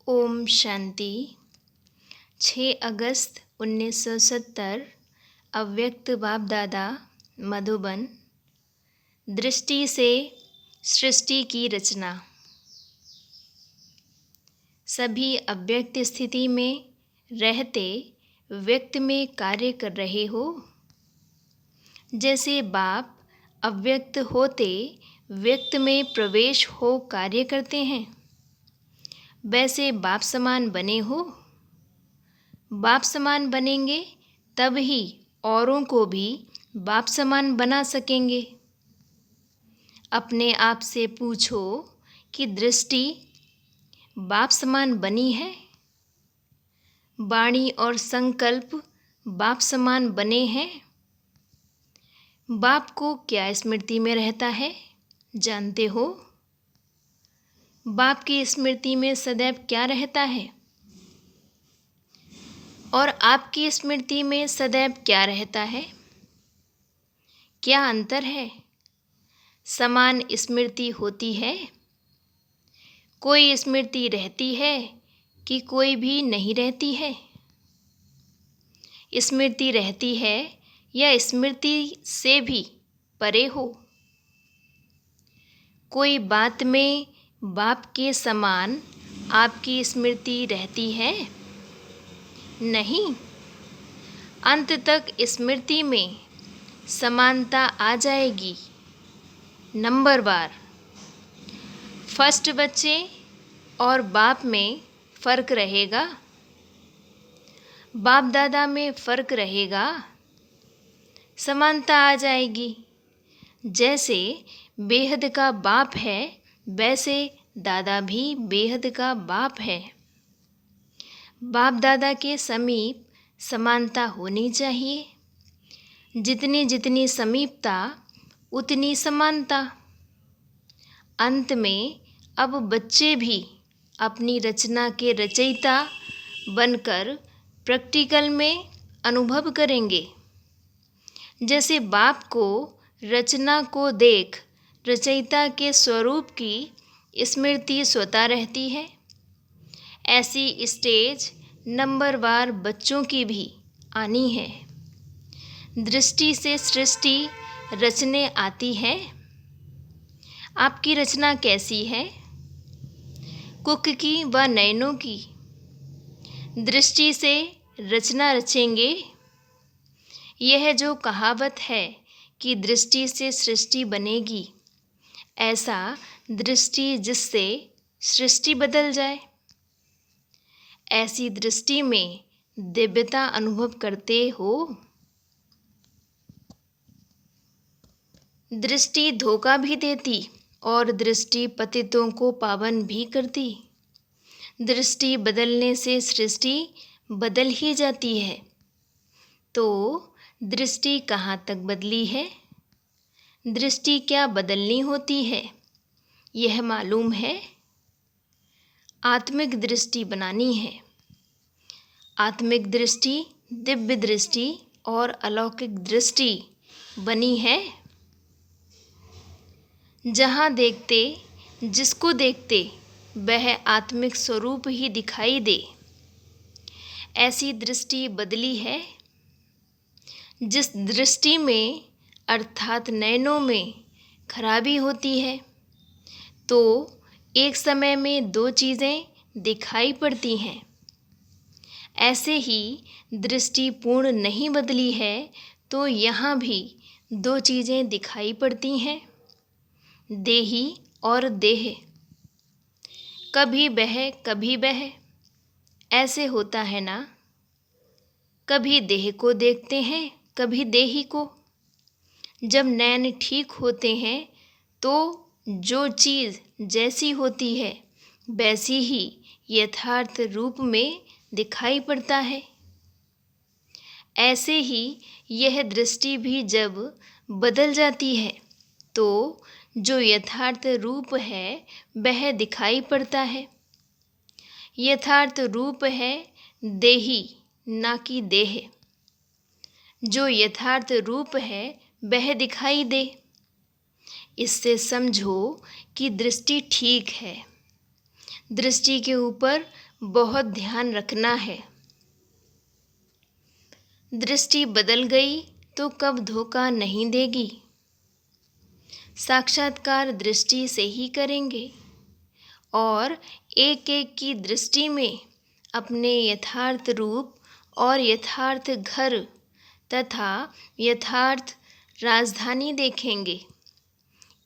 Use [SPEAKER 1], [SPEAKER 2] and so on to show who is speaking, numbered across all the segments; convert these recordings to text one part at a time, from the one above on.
[SPEAKER 1] ओम शांति। 6 अगस्त 1970 अव्यक्त बाप दादा मधुबन। दृष्टि से सृष्टि की रचना। सभी अव्यक्त स्थिति में रहते व्यक्त में कार्य कर रहे हो। जैसे बाप अव्यक्त होते व्यक्त में प्रवेश हो कार्य करते हैं, वैसे बाप समान बने हो। बाप समान बनेंगे तब ही औरों को भी बाप समान बना सकेंगे। अपने आप से पूछो कि दृष्टि बाप समान बनी है? वाणी और संकल्प बाप समान बने हैं? बाप को क्या स्मृति में रहता है, जानते हो? बाप की स्मृति में सदैव क्या रहता है और आपकी स्मृति में सदैव क्या रहता है? क्या अंतर है? समान स्मृति होती है? कोई स्मृति रहती है कि कोई भी नहीं रहती है? स्मृति रहती है या स्मृति से भी परे हो? कोई बात में बाप के समान आपकी स्मृति रहती है? नहीं। अंत तक स्मृति में समानता आ जाएगी। नंबर बार फर्स्ट बच्चे और बाप में फ़र्क रहेगा, बाप दादा में फ़र्क रहेगा। समानता आ जाएगी। जैसे बेहद का बाप है, वैसे दादा भी बेहद का बाप है। बाप दादा के समीप समानता होनी चाहिए। जितनी जितनी समीपता उतनी समानता। अंत में अब बच्चे भी अपनी रचना के रचयिता बनकर प्रैक्टिकल में अनुभव करेंगे। जैसे बाप को रचना को देख रचयिता के स्वरूप की स्मृति स्वतः रहती है, ऐसी स्टेज नंबरवार बच्चों की भी आनी है। दृष्टि से सृष्टि रचने आती है। आपकी रचना कैसी है? कुक की व नयनों की? दृष्टि से रचना रचेंगे। यह जो कहावत है कि दृष्टि से सृष्टि बनेगी, ऐसा दृष्टि जिससे सृष्टि बदल जाए, ऐसी दृष्टि में दिव्यता अनुभव करते हो। दृष्टि धोखा भी देती और दृष्टि पतितों को पावन भी करती। दृष्टि बदलने से सृष्टि बदल ही जाती है। तो दृष्टि कहाँ तक बदली है? दृष्टि क्या बदलनी होती है, यह मालूम है? आत्मिक दृष्टि बनानी है। आत्मिक दृष्टि, दिव्य दृष्टि और अलौकिक दृष्टि बनी है। जहाँ देखते, जिसको देखते वह आत्मिक स्वरूप ही दिखाई दे, ऐसी दृष्टि बदली है। जिस दृष्टि में अर्थात नयनों में खराबी होती है, तो एक समय में दो चीज़ें दिखाई पड़ती हैं। ऐसे ही दृष्टि पूर्ण नहीं बदली है तो यहाँ भी दो चीज़ें दिखाई पड़ती हैं, देही और देह। कभी वह ऐसे होता है ना। कभी देह को देखते हैं, कभी देही को। जब नैन ठीक होते हैं तो जो चीज़ जैसी होती है वैसी ही यथार्थ रूप में दिखाई पड़ता है। ऐसे ही यह दृष्टि भी जब बदल जाती है तो जो यथार्थ रूप है वह दिखाई पड़ता है। यथार्थ रूप है देही, ना कि देह। जो यथार्थ रूप है वह दिखाई दे। इससे समझो कि दृष्टि ठीक है। दृष्टि के ऊपर बहुत ध्यान रखना है। दृष्टि बदल गई तो कब धोखा नहीं देगी। साक्षात्कार दृष्टि से ही करेंगे और एक एक की दृष्टि में अपने यथार्थ रूप और यथार्थ घर तथा यथार्थ राजधानी देखेंगे।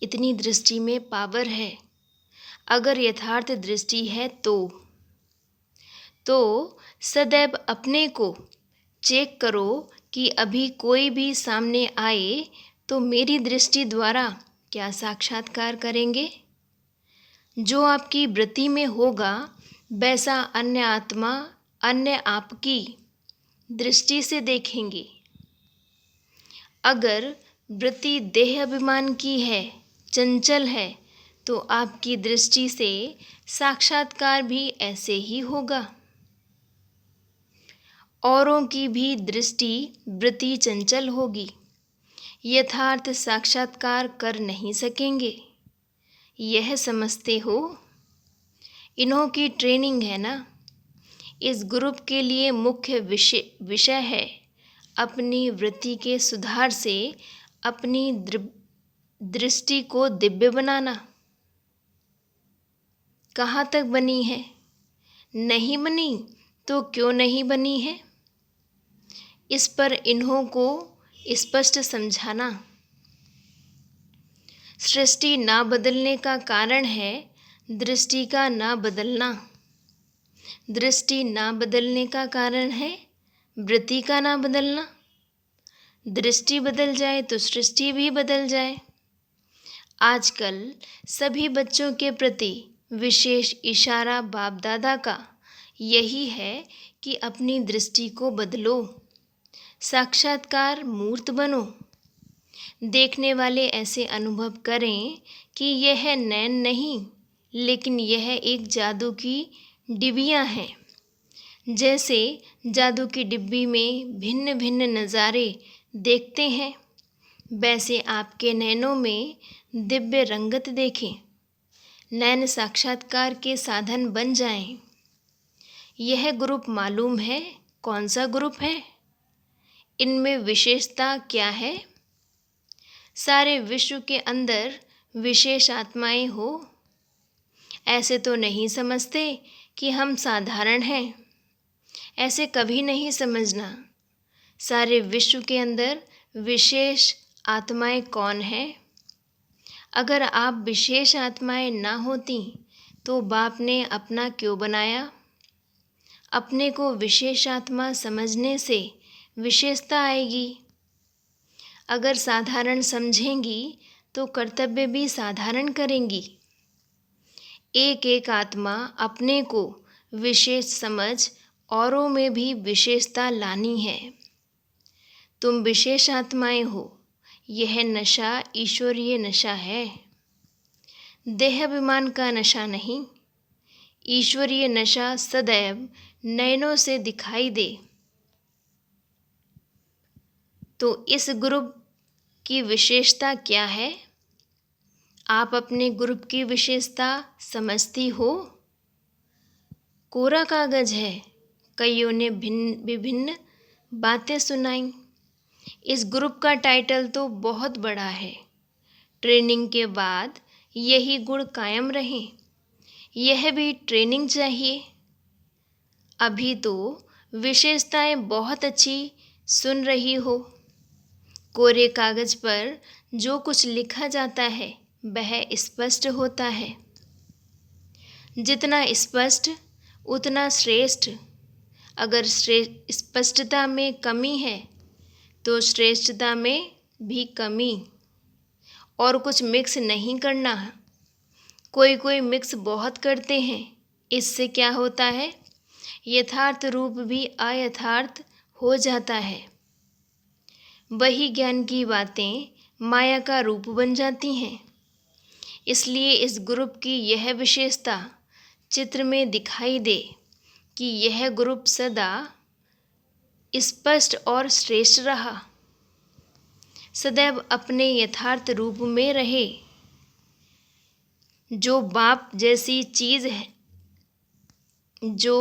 [SPEAKER 1] इतनी दृष्टि में पावर है। अगर यथार्थ दृष्टि है तो सदैव अपने को चेक करो कि अभी कोई भी सामने आए तो मेरी दृष्टि द्वारा क्या साक्षात्कार करेंगे। जो आपकी वृत्ति में होगा वैसा अन्य आत्मा अन्य आपकी दृष्टि से देखेंगे। अगर वृत्ति देह अभिमान की है, चंचल है, तो आपकी दृष्टि से साक्षात्कार भी ऐसे ही होगा। औरों की भी दृष्टि वृत्ति चंचल होगी, यथार्थ साक्षात्कार कर नहीं सकेंगे। यह समझते हो? इन्हों की ट्रेनिंग है ना। इस ग्रुप के लिए मुख्य विषय है अपनी वृत्ति के सुधार से अपनी दृष्टि को दिव्य बनाना। कहाँ तक बनी है? नहीं बनी तो क्यों नहीं बनी है? इस पर इन्हों को स्पष्ट समझाना। सृष्टि ना बदलने का कारण है दृष्टि का ना बदलना। दृष्टि ना बदलने का कारण है वृत्ति का ना बदलना। दृष्टि बदल जाए तो सृष्टि भी बदल जाए। आजकल सभी बच्चों के प्रति विशेष इशारा बाप दादा का यही है कि अपनी दृष्टि को बदलो, साक्षात्कार मूर्त बनो। देखने वाले ऐसे अनुभव करें कि यह नैन नहीं, लेकिन यह एक जादू की डिबियाँ हैं। जैसे जादू की डिब्बी में भिन्न भिन्न नज़ारे देखते हैं, वैसे आपके नैनों में दिव्य रंगत देखें। नैन साक्षात्कार के साधन बन जाएं। यह ग्रुप मालूम है कौन सा ग्रुप है? इनमें विशेषता क्या है? सारे विश्व के अंदर विशेष आत्माएं हो? ऐसे तो नहीं समझते कि हम साधारण हैं। ऐसे कभी नहीं समझना। सारे विश्व के अंदर विशेष आत्माएं कौन हैं? अगर आप विशेष आत्माएं ना होती तो बाप ने अपना क्यों बनाया? अपने को विशेष आत्मा समझने से विशेषता आएगी। अगर साधारण समझेंगी तो कर्तव्य भी साधारण करेंगी। एक एक आत्मा अपने को विशेष समझ औरों में भी विशेषता लानी है। तुम विशेष आत्माएं हो। यह नशा ईश्वरीय नशा है, देह अभिमान का नशा नहीं। ईश्वरीय नशा सदैव नयनों से दिखाई दे। तो इस ग्रुप की विशेषता क्या है? आप अपने ग्रुप की विशेषता समझती हो? कोरा कागज है, कईयों ने विभिन्न बातें सुनाई। इस ग्रुप का टाइटल तो बहुत बड़ा है। ट्रेनिंग के बाद यही गुण कायम रहे, यह भी ट्रेनिंग चाहिए। अभी तो विशेषताएं बहुत अच्छी सुन रही हो। कोरे कागज पर जो कुछ लिखा जाता है वह स्पष्ट होता है। जितना स्पष्ट उतना श्रेष्ठ। अगर स्पष्टता में कमी है तो श्रेष्ठता में भी कमी। और कुछ मिक्स नहीं करना। कोई मिक्स बहुत करते हैं। इससे क्या होता है? यथार्थ रूप भी अयथार्थ हो जाता है। वही ज्ञान की बातें माया का रूप बन जाती हैं। इसलिए इस ग्रुप की यह विशेषता चित्र में दिखाई दे कि यह ग्रुप सदा स्पष्ट और श्रेष्ठ रहा, सदैव अपने यथार्थ रूप में रहे। जो बाप जैसी चीज़ है, जो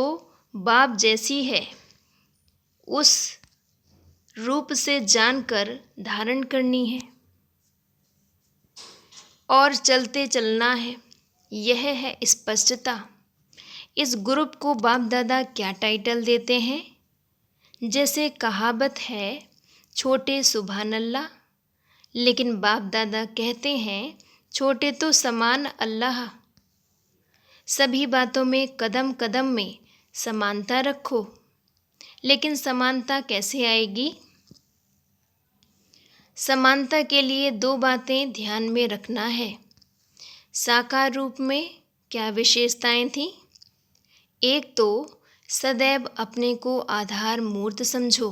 [SPEAKER 1] बाप जैसी है उस रूप से जानकर धारण करनी है और चलते चलना है। यह है स्पष्टता। इस ग्रुप को बाप दादा क्या टाइटल देते हैं? जैसे कहावत है, छोटे सुभान अल्लाह, लेकिन बाप दादा कहते हैं छोटे तो समान अल्लाह। सभी बातों में कदम कदम में समानता रखो। लेकिन समानता कैसे आएगी? समानता के लिए दो बातें ध्यान में रखना है। साकार रूप में क्या विशेषताएं थीं? एक तो सदैव अपने को आधार मूर्त समझो,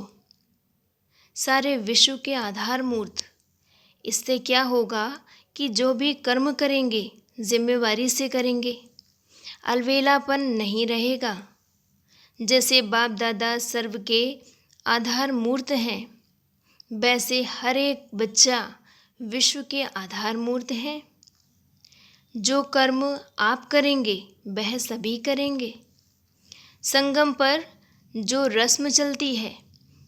[SPEAKER 1] सारे विश्व के आधार मूर्त। इससे क्या होगा कि जो भी कर्म करेंगे जिम्मेवारी से करेंगे, अलवेलापन नहीं रहेगा। जैसे बाप दादा सर्व के आधार मूर्त हैं, वैसे हर एक बच्चा विश्व के आधार मूर्त है। जो कर्म आप करेंगे वह सभी करेंगे। संगम पर जो रस्म चलती है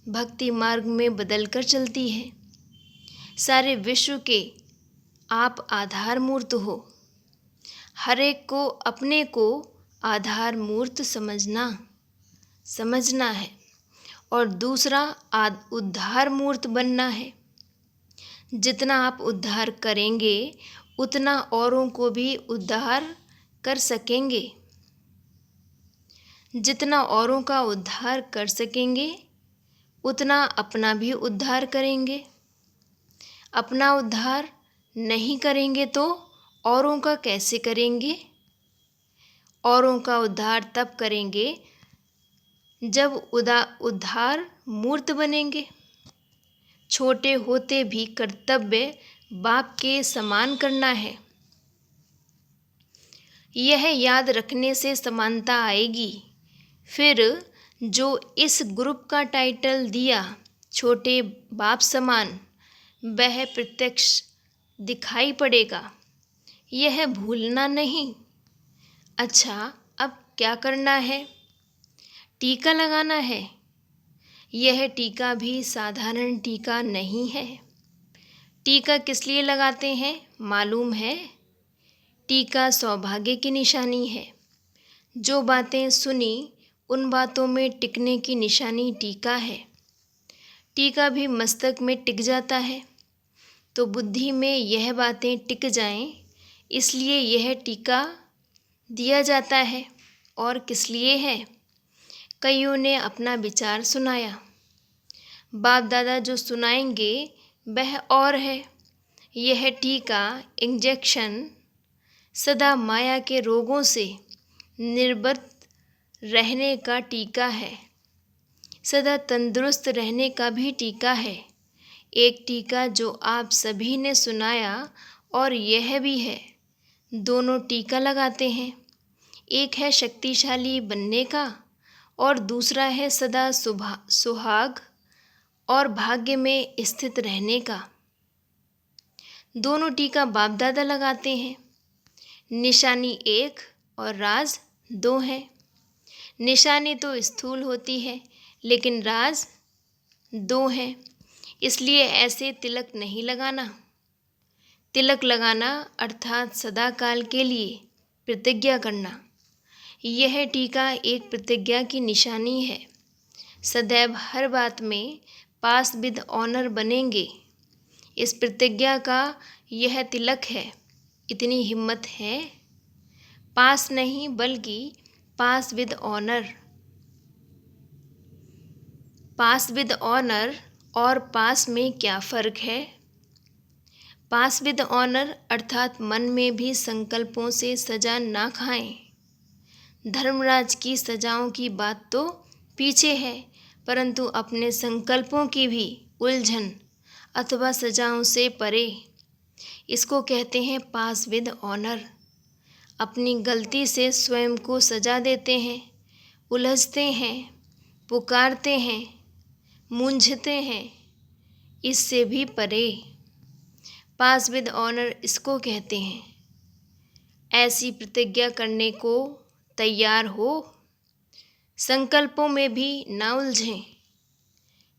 [SPEAKER 1] भक्ति मार्ग में बदलकर चलती है। सारे विश्व के आप आधार मूर्त हो। हर एक को अपने को आधार मूर्त समझना है और दूसरा उद्धार मूर्त बनना है। जितना आप उद्धार करेंगे उतना औरों को भी उद्धार कर सकेंगे। जितना औरों का उद्धार कर सकेंगे उतना अपना भी उद्धार करेंगे। अपना उद्धार नहीं करेंगे तो औरों का कैसे करेंगे? औरों का उद्धार तब करेंगे जब उद्धार मूर्त बनेंगे। छोटे होते भी कर्तव्य बाप के समान करना है। यह याद रखने से समानता आएगी। फिर जो इस ग्रुप का टाइटल दिया छोटे बाप समान, वह प्रत्यक्ष दिखाई पड़ेगा। यह भूलना नहीं। अच्छा, अब क्या करना है? टीका लगाना है। यह टीका भी साधारण टीका नहीं है। टीका किस लिए लगाते हैं मालूम है? टीका सौभाग्य की निशानी है। जो बातें सुनी उन बातों में टिकने की निशानी टीका है। टीका भी मस्तक में टिक जाता है तो बुद्धि में यह बातें टिक जाएं, इसलिए यह टीका दिया जाता है। और किस लिए है? कईयों ने अपना विचार सुनाया। बाप दादा जो सुनाएंगे वह और है। यह टीका इंजेक्शन सदा माया के रोगों से निर्वृत्त रहने का टीका है। सदा तंदुरुस्त रहने का भी टीका है। एक टीका जो आप सभी ने सुनाया और यह भी है। दोनों टीका लगाते हैं। एक है शक्तिशाली बनने का और दूसरा है सदा सुहाग और भाग्य में स्थित रहने का। दोनों टीका बाप दादा लगाते हैं। निशानी एक और राज दो है। निशानी तो स्थूल होती है लेकिन राज दो है। इसलिए ऐसे तिलक नहीं लगाना। तिलक लगाना अर्थात सदा काल के लिए प्रतिज्ञा करना। यह टीका एक प्रतिज्ञा की निशानी है। सदैव हर बात में पास विद ऑनर बनेंगे। इस प्रतिज्ञा का यह तिलक है। इतनी हिम्मत है? पास नहीं बल्कि pass with honour. Pass with honour और पास में क्या फ़र्क है? पास विद ऑनर अर्थात मन में भी संकल्पों से सजा ना खाएं। धर्मराज की सजाओं की बात तो पीछे है, परंतु अपने संकल्पों की भी उलझन अथवा सजाओं से परे। इसको कहते हैं पास विद ऑनर। अपनी गलती से स्वयं को सजा देते हैं, उलझते हैं, पुकारते हैं, मूंझते हैं, इससे भी परे। पास विद ऑनर इसको कहते हैं। ऐसी प्रतिज्ञा करने को तैयार हो। संकल्पों में भी ना उलझें।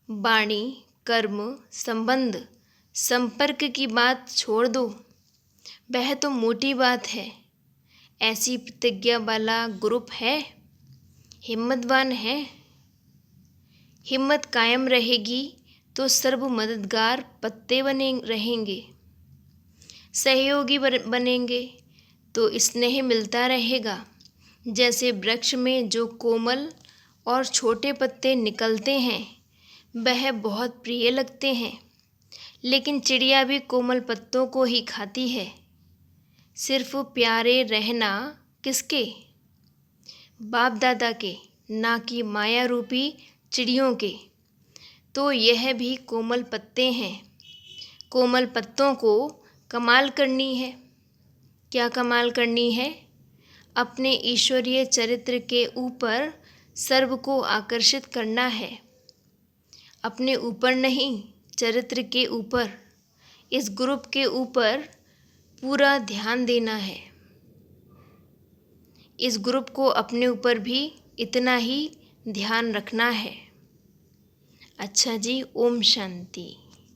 [SPEAKER 1] वाणी, कर्म, संबंध, संपर्क की बात छोड़ दो, वह तो मोटी बात है। ऐसी प्रतिज्ञा वाला ग्रुप है, हिम्मतवान है। हिम्मत कायम रहेगी तो सर्व मददगार पत्ते बने रहेंगे। सहयोगी बनेंगे तो स्नेह मिलता रहेगा। जैसे वृक्ष में जो कोमल और छोटे पत्ते निकलते हैं वह बहुत प्रिय लगते हैं, लेकिन चिड़िया भी कोमल पत्तों को ही खाती है। सिर्फ प्यारे रहना किसके? बाप दादा के, ना कि माया रूपी चिड़ियों के। तो यह भी कोमल पत्ते हैं। कोमल पत्तों को कमाल करनी है। क्या कमाल करनी है? अपने ईश्वरीय चरित्र के ऊपर सर्व को आकर्षित करना है। अपने ऊपर नहीं, चरित्र के ऊपर, इस ग्रुप के ऊपर पूरा ध्यान देना है। इस ग्रुप को अपने ऊपर भी इतना ही ध्यान रखना है। अच्छा जी, ओम शांति।